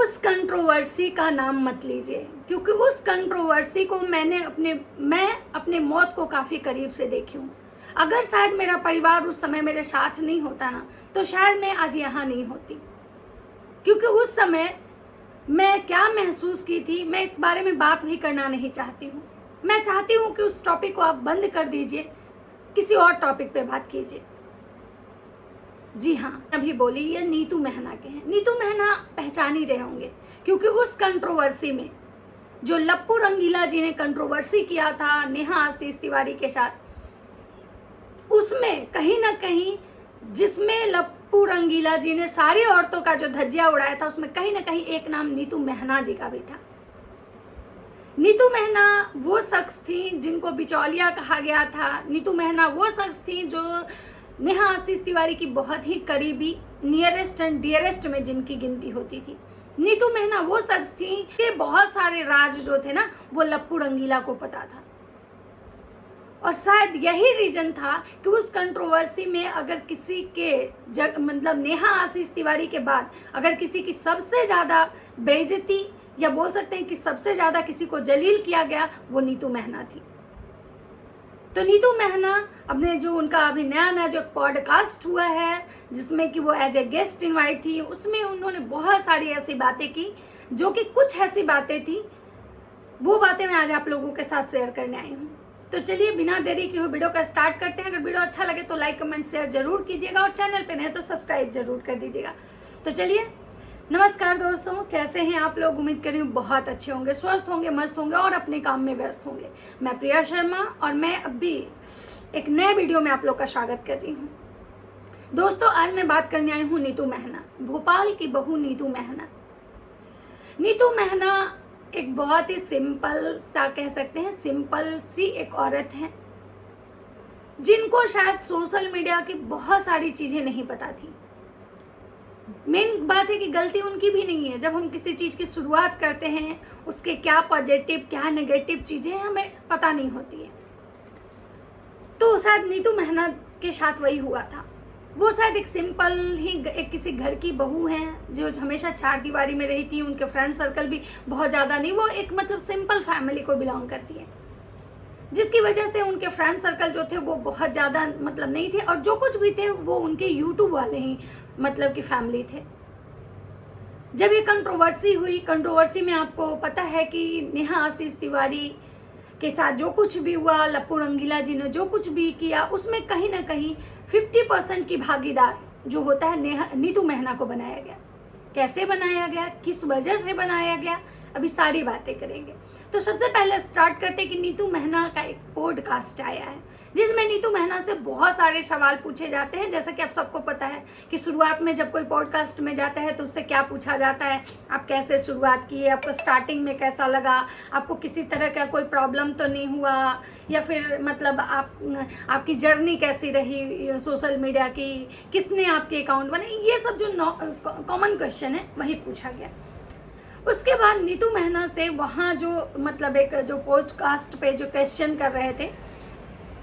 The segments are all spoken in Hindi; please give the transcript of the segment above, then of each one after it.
उस कंट्रोवर्सी का नाम मत लीजिए, क्योंकि उस कंट्रोवर्सी को मैं अपने मौत को काफ़ी करीब से देखी हूँ। अगर शायद मेरा परिवार उस समय मेरे साथ नहीं होता ना, तो शायद मैं आज यहाँ नहीं होती। क्योंकि उस समय मैं क्या महसूस की थी, मैं इस बारे में बात भी करना नहीं चाहती हूँ। मैं चाहती हूँ कि उस टॉपिक को आप बंद कर दीजिए, किसी और टॉपिक पे बात कीजिए। जी हाँ, अभी बोली ये नीतू मेहना के हैं। नीतू मेहना पहचान ही रहे होंगे, क्योंकि उस कंट्रोवर्सी में जो लप्पू रंगीला जी ने कंट्रोवर्सी किया था नेहा आशीष तिवारी के साथ, उसमें कहीं ना कहीं जिसमें लप्पू रंगीला जी ने सारी औरतों का जो धज्जिया उड़ाया था, उसमें कहीं ना कहीं एक नाम नीतू मेहना जी का भी था। नीतू मेहना वो शख्स थी जिनको बिचौलिया कहा गया था। नीतू मेहना वो शख्स थी जो नेहा आशीष तिवारी की बहुत ही करीबी, नियरेस्ट एंड डियरेस्ट में जिनकी गिनती होती थी। नीतू मेहना वो शख्स थी कि बहुत सारे राज जो थे ना, वो लप्पू रंगीला को पता था। और शायद यही रीजन था कि उस कंट्रोवर्सी में अगर किसी के मतलब नेहा आशीष तिवारी के बाद अगर किसी की सबसे ज़्यादा बेइज्जती, या बोल सकते हैं कि सबसे ज़्यादा किसी को जलील किया गया, वो नीतू मेहना थी। तो नीतू मेहना अपने जो उनका अभी नया जो पॉडकास्ट हुआ है, जिसमें कि वो एज ए गेस्ट इनवाइट थी, उसमें उन्होंने बहुत सारी ऐसी बातें की, जो कि कुछ ऐसी बातें थी, वो बातें मैं आज आप लोगों के साथ शेयर करने आई हूँ। तो चलिए बिना देरी के हुए वीडियो का स्टार्ट करते हैं। अगर वीडियो अच्छा लगे तो लाइक कमेंट शेयर जरूर कीजिएगा, और चैनल पे नए तो सब्सक्राइब जरूर कर दीजिएगा। तो चलिए, नमस्कार दोस्तों, कैसे हैं आप लोग? उम्मीद कर रही हूँ बहुत अच्छे होंगे, स्वस्थ होंगे, मस्त होंगे और अपने काम में व्यस्त होंगे। मैं प्रिया शर्मा और मैं अभी एक नए वीडियो में आप लोग का स्वागत कर रही हूँ। दोस्तों, आज मैं बात करने आई हूँ नीतू मेहना, भोपाल की बहू नीतू मेहना। नीतू मेहना एक बहुत ही सिंपल सा, कह सकते हैं सिंपल सी एक औरत है, जिनको शायद सोशल मीडिया की बहुत सारी चीजें नहीं पता थी। मेन बात है कि गलती उनकी भी नहीं है। जब हम किसी चीज की शुरुआत करते हैं, उसके क्या पॉजिटिव क्या नेगेटिव चीजें हमें पता नहीं होती है। तो शायद नीतू मेहना के साथ वही हुआ था। वो शायद एक सिंपल ही एक किसी घर की बहू हैं, जो हमेशा चार दीवारी में रही थी। उनके फ्रेंड सर्कल भी बहुत ज़्यादा नहीं, वो एक मतलब सिंपल फैमिली को बिलोंग करती है, जिसकी वजह से उनके फ्रेंड सर्कल जो थे वो बहुत ज़्यादा मतलब नहीं थे, और जो कुछ भी थे वो उनके यूट्यूब वाले ही मतलब की फैमिली थे। जब ये कंट्रोवर्सी हुई, कंट्रोवर्सी में आपको पता है कि नेहा आशीष तिवारी के साथ जो कुछ भी हुआ, लप्पू रंगीला जी ने जो कुछ भी किया, उसमें कहीं ना कहीं 50% की भागीदार जो होता है नीतू मेहना को बनाया गया। कैसे बनाया गया, किस वजह से बनाया गया, अभी सारी बातें करेंगे। तो सबसे पहले स्टार्ट करते कि नीतू मेहना का एक पॉडकास्ट आया है, जिसमें नीतू मेहना से बहुत सारे सवाल पूछे जाते हैं। जैसा कि आप सबको पता है कि शुरुआत में जब कोई पॉडकास्ट में जाता है तो उससे क्या पूछा जाता है, आप कैसे शुरुआत किए, आपको स्टार्टिंग में कैसा लगा, आपको किसी तरह का कोई प्रॉब्लम तो नहीं हुआ, या फिर मतलब आपकी जर्नी कैसी रही सोशल मीडिया की, किसने आपके अकाउंट बनाए, ये सब जो कॉमन क्वेश्चन है वही पूछा गया। उसके बाद नीतू मेहना से वहाँ जो मतलब एक जो पॉडकास्ट पे जो क्वेश्चन कर रहे थे,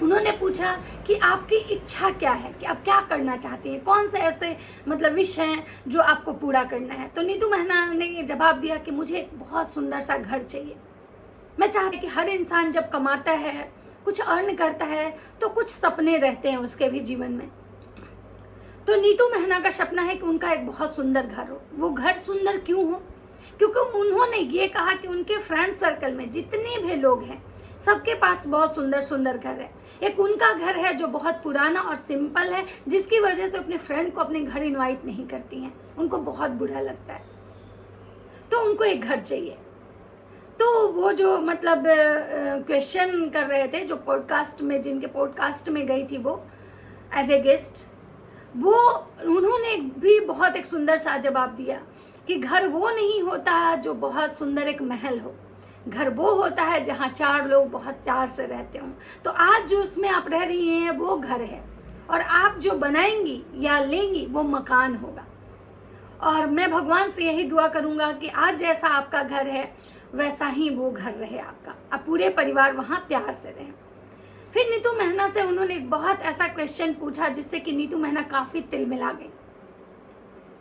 उन्होंने पूछा कि आपकी इच्छा क्या है, कि आप क्या करना चाहती हैं, कौन से ऐसे मतलब विश हैं जो आपको पूरा करना है। तो नीतू मेहना ने ये जवाब दिया कि मुझे एक बहुत सुंदर सा घर चाहिए। मैं चाहती कि हर इंसान जब कमाता है, कुछ अर्न करता है, तो कुछ सपने रहते हैं उसके भी जीवन में। तो नीतू मेहना का सपना है कि उनका एक बहुत सुंदर घर हो। वो घर सुंदर क्यों हो? क्योंकि उन्होंने ये कहा कि उनके फ्रेंड सर्कल में जितने भी लोग हैं, सबके पास बहुत सुंदर सुंदर घर है। एक उनका घर है जो बहुत पुराना और सिंपल है, जिसकी वजह से अपने फ्रेंड को अपने घर इनवाइट नहीं करती हैं, उनको बहुत बुरा लगता है। तो उनको एक घर चाहिए। तो वो जो मतलब क्वेश्चन कर रहे थे, जो पॉडकास्ट में, जिनके पॉडकास्ट में गई थी वो एज ए गेस्ट, वो उन्होंने भी बहुत एक सुंदर सा जवाब दिया कि घर वो नहीं होता जो बहुत सुंदर एक महल हो, घर वो होता है जहाँ चार लोग बहुत प्यार से रहते हों। तो आज जो उसमें आप रह रही हैं वो घर है, और आप जो बनाएंगी या लेंगी वो मकान होगा। और मैं भगवान से यही दुआ करूँगा कि आज जैसा आपका घर है वैसा ही वो घर रहे आपका, आप पूरे परिवार वहाँ प्यार से रहें। फिर नीतू मेहना से उन्होंने एक बहुत ऐसा क्वेश्चन पूछा जिससे कि नीतू मेहना काफ़ी तिलमिला गई।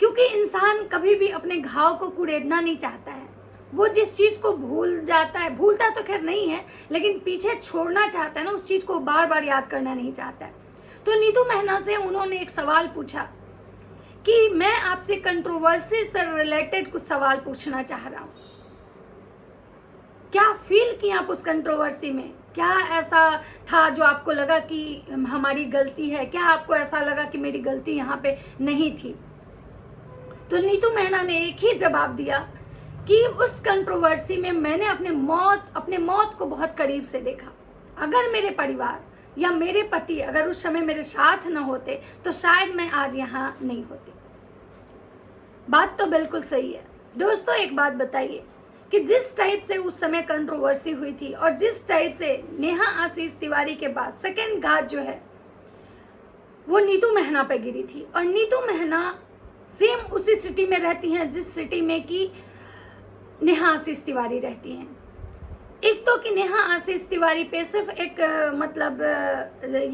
क्योंकि इंसान कभी भी अपने घाव को कुरेदना नहीं चाहता है। वो जिस चीज़ को भूल जाता है, भूलता तो खैर नहीं है, लेकिन पीछे छोड़ना चाहता है ना, उस चीज़ को बार बार याद करना नहीं चाहता है। तो नीतू मेहना से उन्होंने एक सवाल पूछा कि मैं आपसे कंट्रोवर्सी से रिलेटेड कुछ सवाल पूछना चाह रहा हूँ। क्या फील किया आप उस कंट्रोवर्सी में? क्या ऐसा था जो आपको लगा कि हमारी गलती है? क्या आपको ऐसा लगा कि मेरी गलती यहाँ पे नहीं थी? तो नीतू मेहना ने एक ही जवाब दिया कि उस कंट्रोवर्सी में मैंने अपने मौत को बहुत करीब से देखा। अगर मेरे परिवार या मेरे पति अगर उस समय मेरे साथ न होते तो शायद मैं आज यहाँ नहीं होती। बात तो बिल्कुल सही है। दोस्तों एक बात बताइए कि जिस टाइप से उस समय कंट्रोवर्सी हुई थी और जिस टाइप से नेहा आशीष तिवारी के बाद सेकंड घात जो है वो नीतू मेहना पे गिरी थी, और नीतू मेहना सेम उसी सिटी में रहती हैं जिस सिटी में कि नेहा आशीष तिवारी रहती हैं। एक तो कि नेहा आशीष तिवारी पे सिर्फ एक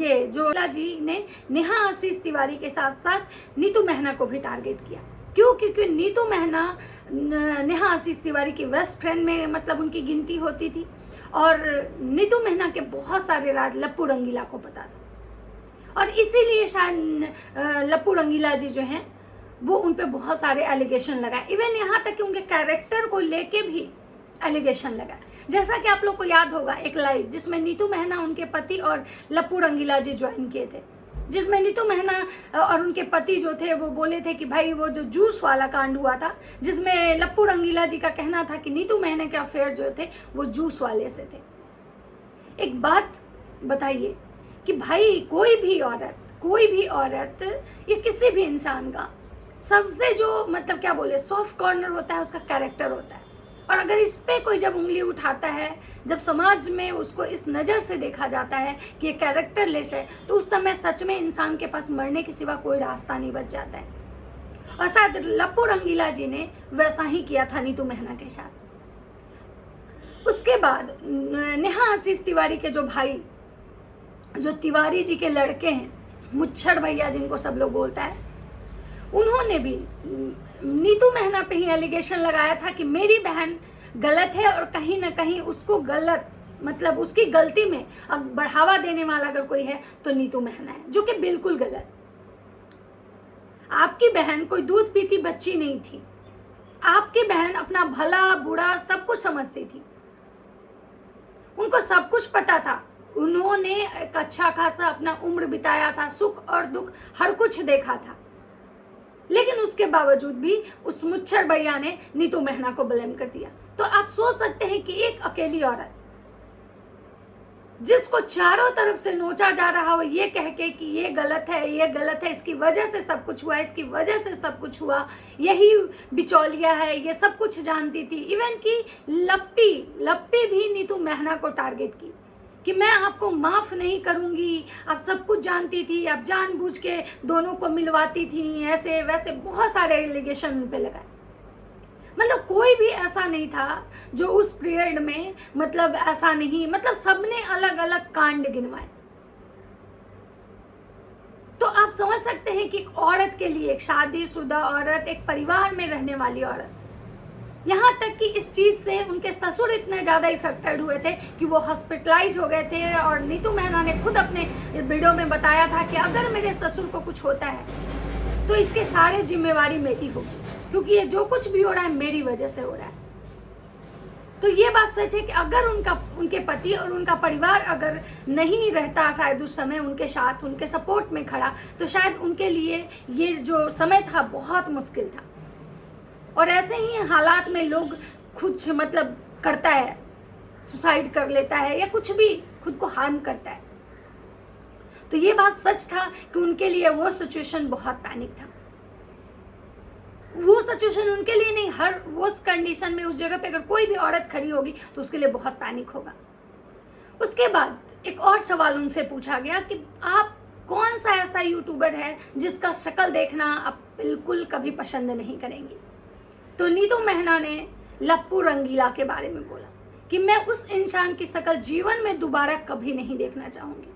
ये जो जी ने नेहा आशीष तिवारी के साथ साथ नीतू मेहना को भी टारगेट किया। क्यों? क्योंकि नीतू मेहना नेहा आशीष तिवारी की बेस्ट फ्रेंड में उनकी गिनती होती थी, और नीतू मेहना के बहुत सारे राज लप्पू रंगीला को पता था, और इसीलिए शायद लप्पू रंगीला जी जो हैं वो उन पे बहुत सारे एलिगेशन लगाए। इवन यहाँ तक कि उनके कैरेक्टर को लेके भी एलिगेशन लगाए। जैसा कि आप लोग को याद होगा एक लाइव जिसमें नीतू मेहना, उनके पति और लप्पू रंगीला जी ज्वाइन किए थे, जिसमें नीतू मेहना और उनके पति जो थे वो बोले थे कि भाई वो जो जूस वाला कांड हुआ था, जिसमें लप्पू रंगीला जी का कहना था कि नीतू मेहना के अफेयर जो थे वो जूस वाले से थे। एक बात बताइए कि भाई कोई भी औरत या किसी भी इंसान का सबसे जो सॉफ्ट कॉर्नर होता है उसका कैरेक्टर होता है, और अगर इस पे कोई जब उंगली उठाता है, जब समाज में उसको इस नज़र से देखा जाता है कि ये कैरेक्टरलेस है, तो उस समय सच में इंसान के पास मरने के सिवा कोई रास्ता नहीं बच जाता है। और शायद लप्पू रंगीला जी ने वैसा ही किया था नीतू मेहना के साथ। उसके बाद नेहा आशीष तिवारी के जो भाई, जो तिवारी जी के लड़के हैं, मुच्छड़ भैया जिनको सब लोग बोलता है, उन्होंने भी नीतू मेहना पे ही एलिगेशन लगाया था कि मेरी बहन गलत है, और कहीं ना कहीं उसको गलत उसकी गलती में अब बढ़ावा देने वाला अगर कोई है तो नीतू मेहना है, जो कि बिल्कुल गलत। आपकी बहन कोई दूध पीती बच्ची नहीं थी। आपकी बहन अपना भला बुरा सब कुछ समझती थी, उनको सब कुछ पता था। उन्होंने एक अच्छा खासा अपना उम्र बिताया था, सुख और दुख हर कुछ देखा था, लेकिन उसके बावजूद भी उस मुच्छड़ भैया ने नीतू मेहना को ब्लेम कर दिया। तो आप सोच सकते हैं कि एक अकेली औरत जिसको चारों तरफ से नोचा जा रहा हो ये कह के कि ये गलत है, इसकी वजह से सब कुछ हुआ, इसकी वजह से सब कुछ हुआ, यही बिचौलिया है, ये सब कुछ जानती थी। इवन कि लप्पी भी नीतू मेहना को टारगेट की कि मैं आपको माफ नहीं करूंगी, आप सब कुछ जानती थी, आप जानबूझ के दोनों को मिलवाती थी, ऐसे वैसे बहुत सारे एलिगेशन उन पे लगाए। कोई भी ऐसा नहीं था जो उस पीरियड में ऐसा नहीं, सबने अलग अलग कांड गिनवाए। तो आप समझ सकते हैं कि एक औरत के लिए, एक शादीशुदा औरत, एक परिवार में रहने वाली औरत, यहाँ तक कि इस चीज़ से उनके ससुर इतने ज़्यादा इफेक्टेड हुए थे कि वो हॉस्पिटलाइज हो गए थे, और नीतू मेहना ने खुद अपने वीडियो में बताया था कि अगर मेरे ससुर को कुछ होता है तो इसके सारे जिम्मेवारी मेरी होगी, क्योंकि ये जो कुछ भी हो रहा है मेरी वजह से हो रहा है। तो ये बात सच है कि अगर उनके पति और उनका परिवार अगर नहीं रहता शायद उस समय उनके साथ, उनके सपोर्ट में खड़ा, तो शायद उनके लिए ये जो समय था बहुत मुश्किल था। और ऐसे ही हालात में लोग खुद करता है, सुसाइड कर लेता है या कुछ भी खुद को हार्म करता है। तो ये बात सच था कि उनके लिए वो सिचुएशन बहुत पैनिक था। वो सिचुएशन उनके लिए नहीं, हर वो कंडीशन में उस जगह पे अगर कोई भी औरत खड़ी होगी तो उसके लिए बहुत पैनिक होगा। उसके बाद एक और सवाल उनसे पूछा गया कि आप कौन सा ऐसा यूट्यूबर है जिसका शक्ल देखना आप बिल्कुल कभी पसंद नहीं करेंगी। तो नीतू मेहना ने लप्पू रंगीला के बारे में बोला कि मैं उस इंसान की शक्ल जीवन में दोबारा कभी नहीं देखना चाहूंगी,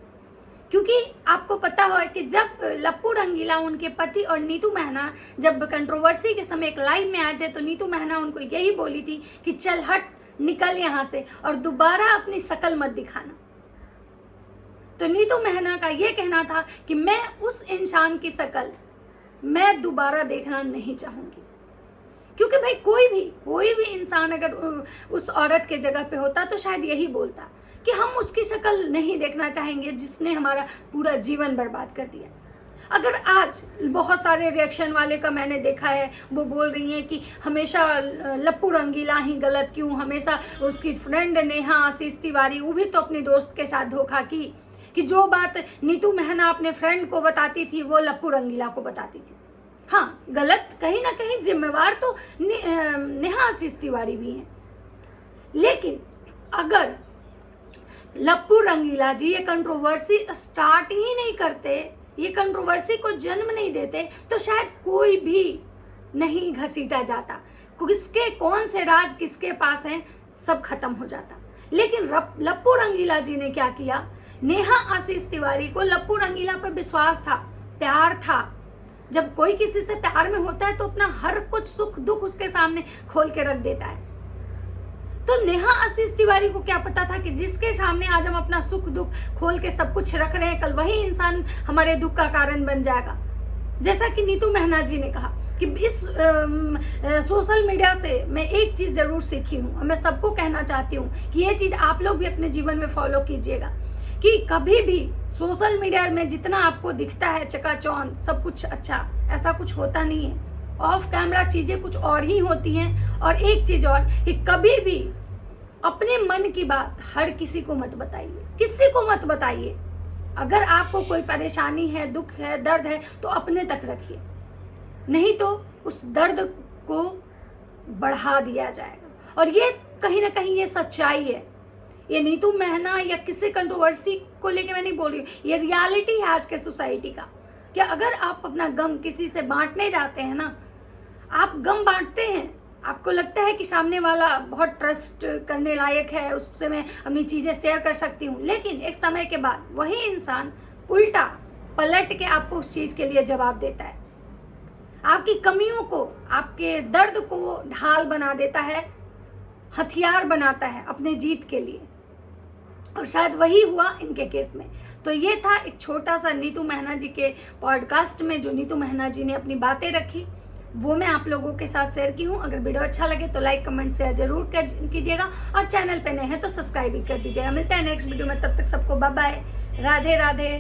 क्योंकि आपको पता हो कि जब लप्पू रंगीला उनके पति और नीतू मेहना जब कंट्रोवर्सी के समय एक लाइव में आए थे, तो नीतू मेहना उनको यही बोली थी कि चल हट, निकल यहाँ से और दोबारा अपनी शक्ल मत दिखाना। तो नीतू मेहना का ये कहना था कि मैं उस इंसान की शक्ल मैं दोबारा देखना नहीं चाहूँगी, क्योंकि भाई कोई भी इंसान अगर उस औरत के जगह पे होता तो शायद यही बोलता कि हम उसकी शक्ल नहीं देखना चाहेंगे जिसने हमारा पूरा जीवन बर्बाद कर दिया। अगर आज बहुत सारे रिएक्शन वाले का मैंने देखा है, वो बोल रही हैं कि हमेशा लप्पू रंगीला ही गलत क्यों, हमेशा उसकी फ्रेंड नेहा आशीष तिवारी, वो भी तो अपनी दोस्त के साथ धोखा की, कि जो बात नीतू मेहना अपने फ्रेंड को बताती थी वो लप्पू रंगीला को बताती थी। हाँ, गलत कहीं ना कहीं जिम्मेवार तो नेहा आशीष तिवारी भी हैं, लेकिन अगर लप्पू रंगीला जी ये कंट्रोवर्सी स्टार्ट ही नहीं करते, ये कंट्रोवर्सी को जन्म नहीं देते, तो शायद कोई भी नहीं घसीटा जाता, किसके कौन से राज किसके पास हैं सब खत्म हो जाता। लेकिन लप्पू रंगीला जी ने क्या किया, नेहा आशीष तिवारी को लप्पू रंगीला पर विश्वास था, प्यार था। जब कोई किसी से प्यार में होता है तो अपना हर कुछ सुख दुख उसके सामने खोल के रख देता है। तो नेहा आशीष तिवारी को क्या पता था कि जिसके सामने आज हम अपना सुख दुख खोल के सब कुछ रख रहे हैं, कल वही इंसान हमारे दुख का कारण बन जाएगा। जैसा कि नीतू मेहना जी ने कहा कि इस सोशल मीडिया से मैं एक चीज़ ज़रूर सीखी हूँ और मैं सबको कहना चाहती हूँ कि ये चीज़ आप लोग भी अपने जीवन में फॉलो कीजिएगा कि कभी भी सोशल मीडिया में जितना आपको दिखता है चकाचौंध सब कुछ अच्छा, ऐसा कुछ होता नहीं है। ऑफ कैमरा चीज़ें कुछ और ही होती हैं। और एक चीज़ और कि कभी भी अपने मन की बात हर किसी को मत बताइए, किसी को मत बताइए। अगर आपको कोई परेशानी है, दुख है, दर्द है तो अपने तक रखिए, नहीं तो उस दर्द को बढ़ा दिया जाएगा। और ये कहीं ना कहीं ये सच्चाई है। ये नीतू मेहना या किसी कंट्रोवर्सी को लेके मैं नहीं बोल रही हूँ, ये रियलिटी है आज के सोसाइटी का कि अगर आप अपना गम किसी से बांटने जाते हैं ना, आप गम बांटते हैं, आपको लगता है कि सामने वाला बहुत ट्रस्ट करने लायक है, उससे मैं अपनी चीज़ें शेयर कर सकती हूँ, लेकिन एक समय के बाद वही इंसान उल्टा पलट के आपको उस चीज़ के लिए जवाब देता है, आपकी कमियों को, आपके दर्द को ढाल बना देता है, हथियार बनाता है अपने जीत के लिए। और शायद वही हुआ इनके केस में। तो ये था एक छोटा सा नीतू मेहना जी के पॉडकास्ट में जो नीतू मेहना जी ने अपनी बातें रखी, वो मैं आप लोगों के साथ शेयर की हूँ। अगर वीडियो अच्छा लगे तो लाइक कमेंट शेयर जरूर कीजिएगा और चैनल पे नए हैं तो सब्सक्राइब भी कर दीजिएगा। मिलते हैं नेक्स्ट वीडियो में, तब तक सबको बाय बाय, राधे राधे।